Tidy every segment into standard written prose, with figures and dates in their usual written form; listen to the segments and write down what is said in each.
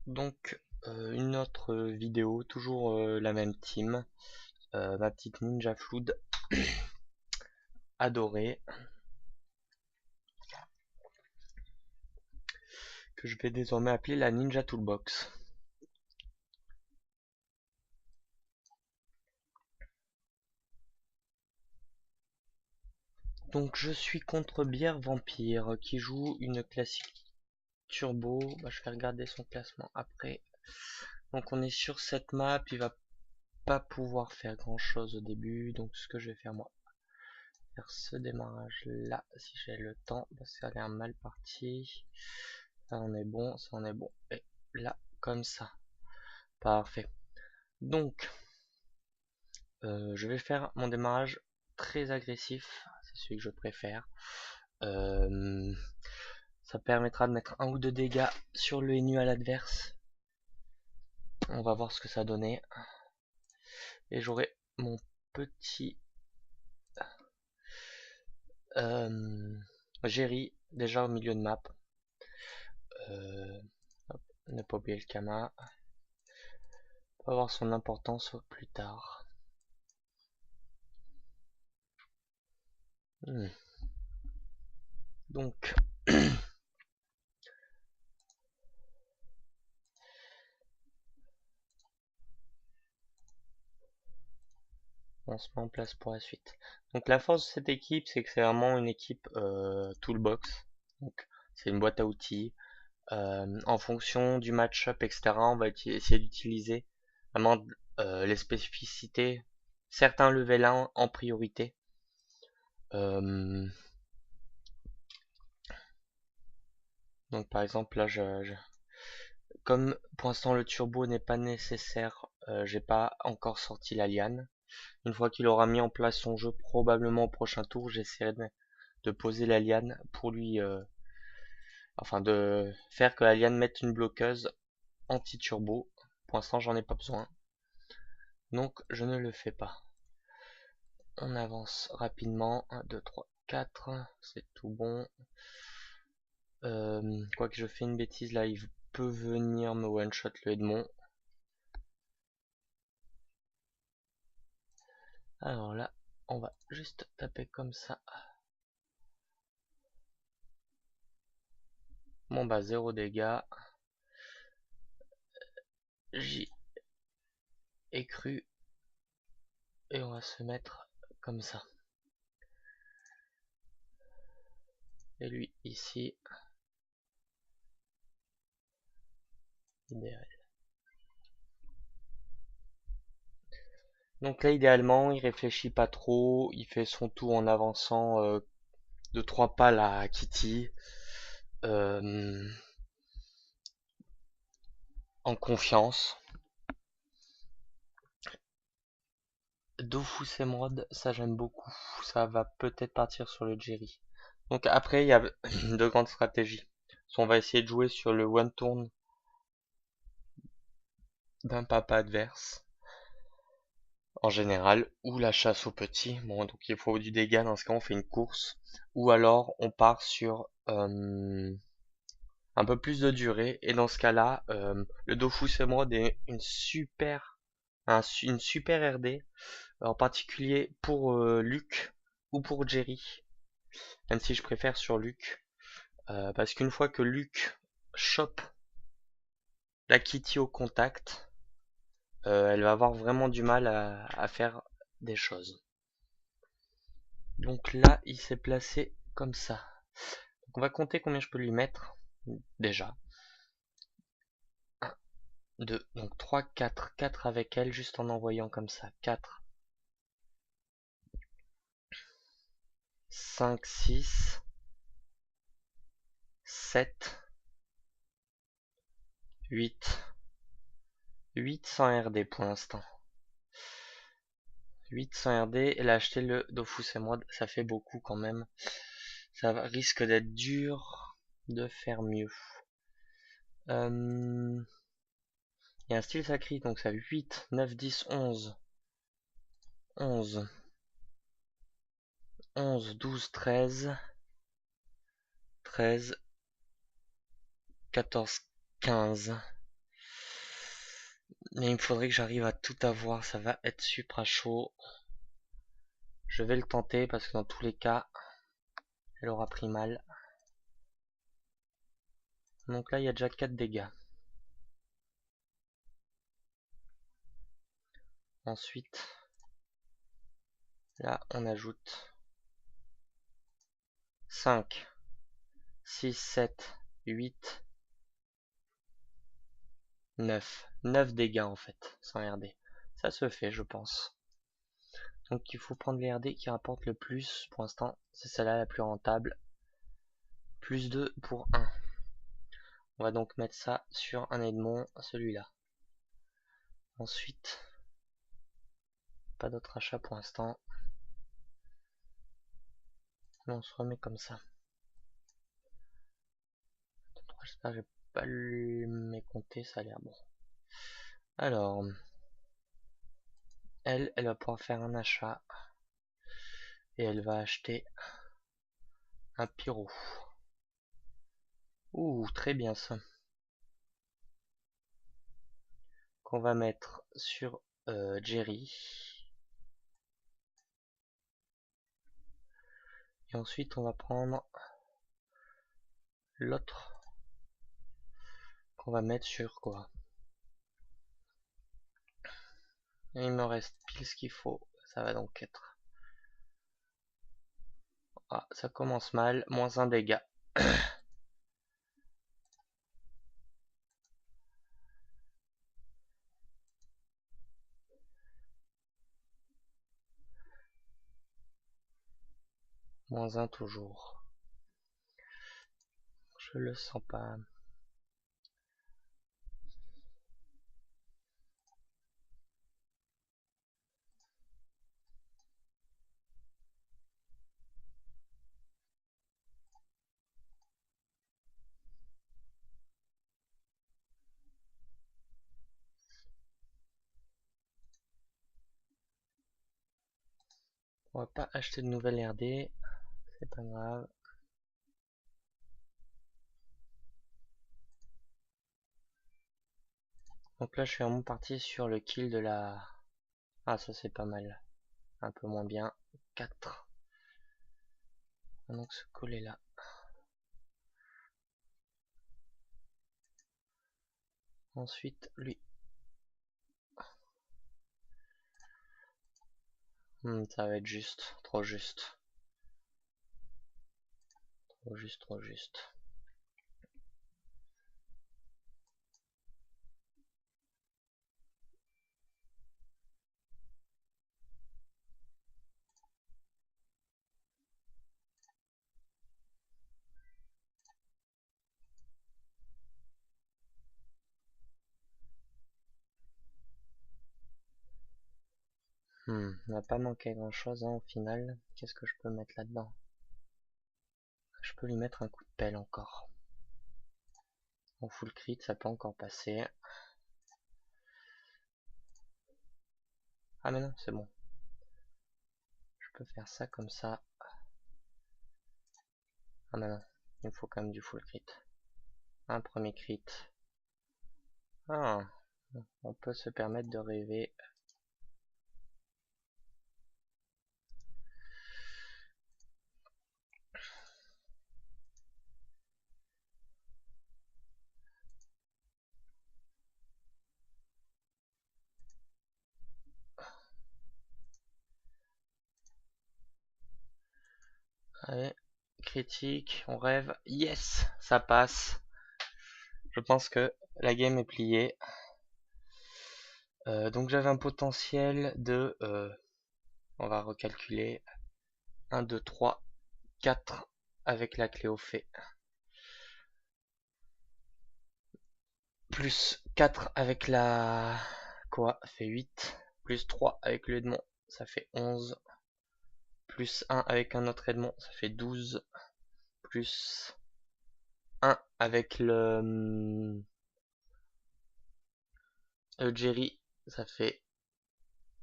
Donc une autre vidéo, toujours la même team, ma petite Ninja Flood adorée, que je vais désormais appeler la Ninja Toolbox. Donc je suis contre Bière Vampire qui joue une classique turbo. Je vais regarder son classement après. Donc on est sur cette map, il va pas pouvoir faire grand chose au début. Donc ce que je vais faire moi, faire ce démarrage là si j'ai le temps, parce que ça a l'air mal parti. Ça on est bon, ça on est bon. Et là comme ça, parfait. Donc je vais faire mon démarrage très agressif, c'est celui que je préfère. Euh, Ça permettra de mettre un ou deux dégâts sur le NU à l'adverse. On va voir ce que ça donnait. Et j'aurai mon petit Jerry déjà au milieu de map. Hop, ne pas oublier le Kama. Va avoir son importance plus tard. Donc on se met en place pour la suite. Donc la force de cette équipe, c'est que c'est vraiment une équipe toolbox. Donc c'est une boîte à outils. En fonction du match-up, etc., on va essayer d'utiliser vraiment les spécificités, certains level 1 en priorité. Donc par exemple là, comme pour l'instant le turbo n'est pas nécessaire, j'ai pas encore sorti la liane. Une fois qu'il aura mis en place son jeu, probablement au prochain tour, j'essaierai de poser la liane pour lui, enfin de faire que la liane mette une bloqueuse anti-turbo. Pour l'instant, j'en ai pas besoin, donc je ne le fais pas. On avance rapidement. 1, 2, 3, 4. C'est tout bon. Quoique je fais une bêtise là, il peut venir me one-shot le Edmond. Alors là, on va juste taper comme ça. Bon bah 0 dégâts. J'y ai cru. Et on va se mettre comme ça. Et lui ici. Idéal. Donc là idéalement il réfléchit pas trop. Il fait son tour en avançant de 3 pas à Kitty. En confiance. Dofus Emerald, ça j'aime beaucoup. Ça va peut-être partir sur le Jerry. Donc après, il y a de grandes stratégies. On va essayer de jouer sur le one turn d'un papa adverse, en général, ou la chasse aux petits. Bon, donc il faut du dégât, dans ce cas on fait une course. Ou alors on part sur un peu plus de durée. Et dans ce cas-là, le Dofus Emerald est une super RD, en particulier pour Luke ou pour Jerry. Même si je préfère sur Luke. Parce qu'une fois que Luke chope la Kitty au contact, elle va avoir vraiment du mal à faire des choses. Donc là, il s'est placé comme ça. Donc on va compter combien je peux lui mettre. Déjà. 1, 2, donc 3, 4. 4 avec elle, juste en envoyant comme ça. 4, 5, 6, 7, 8. 8 sans RD pour l'instant. 8 sans RD, et là acheter le Dofus Emerald, ça fait beaucoup quand même. Ça risque d'être dur de faire mieux. Il y a un style sacré, donc ça 8, 9, 10, 11. 11, 11, 12, 13, 13, 14, 15. Mais il me faudrait que j'arrive à tout avoir, ça va être super chaud. Je vais le tenter parce que dans tous les cas, elle aura pris mal. Donc là, il y a déjà 4 dégâts. Ensuite, là, on ajoute 5, 6, 7, 8, 9. 9 dégâts en fait, sans RD. Ça se fait, je pense. Donc il faut prendre les RD qui rapportent le plus. Pour l'instant, c'est celle-là la plus rentable. Plus 2 pour 1. On va donc mettre ça sur un Edmond, celui-là. Ensuite, pas d'autre achat pour l'instant. On se remet comme ça. J'espère que j'ai pas les compter, ça a l'air bon. Alors, elle va pouvoir faire un achat. Et elle va acheter un pyro. Ouh, très bien ça. Qu'on va mettre sur Jerry. Et ensuite, on va prendre l'autre qu'on va mettre sur quoi. Et il me reste pile ce qu'il faut. Ça va donc être... Ah, ça commence mal. Moins un dégât. Moins un toujours. Je le sens pas. On va pas acheter de nouvelles RD. C'est pas grave. Donc là, je suis vraiment parti sur le kill de la... Ah, ça c'est pas mal. Un peu moins bien. 4. On va donc se coller là. Ensuite, lui. Ça va être juste. Trop juste. Trop juste, trop juste. On n'a pas manqué grand chose au final. Qu'est-ce que je peux mettre là-dedans? Je peux lui mettre un coup de pelle encore. En full crit, ça peut encore passer. Ah mais non, c'est bon. Je peux faire ça comme ça. Ah mais non, il me faut quand même du full crit. Un premier crit. Ah, on peut se permettre de rêver. Allez, critique, on rêve. Yes, ça passe. Je pense que la game est pliée. Donc j'avais un potentiel de... on va recalculer. 1, 2, 3, 4 avec la clé au fait. Plus 4 avec la... Quoi fait 8. Plus 3 avec le Edmond, ça fait 11. Plus 1 avec un autre Edmond, ça fait 12. Plus 1 avec le Jerry, ça fait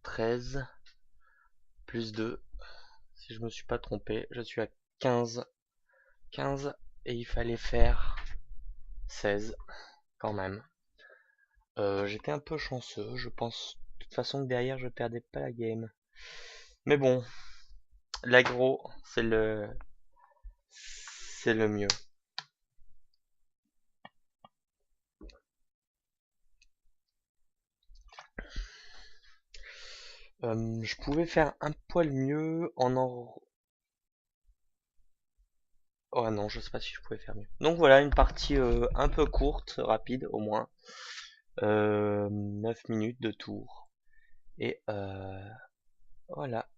13. Plus 2. Si je me suis pas trompé, je suis à 15. 15 et il fallait faire 16 quand même. J'étais un peu chanceux. Je pense de toute façon que derrière je perdais pas la game. Mais bon, l'aggro, c'est le mieux. Je pouvais faire un poil mieux en. Oh non, je sais pas si je pouvais faire mieux. Donc voilà, une partie un peu courte, rapide au moins. 9 minutes de tour. Et voilà.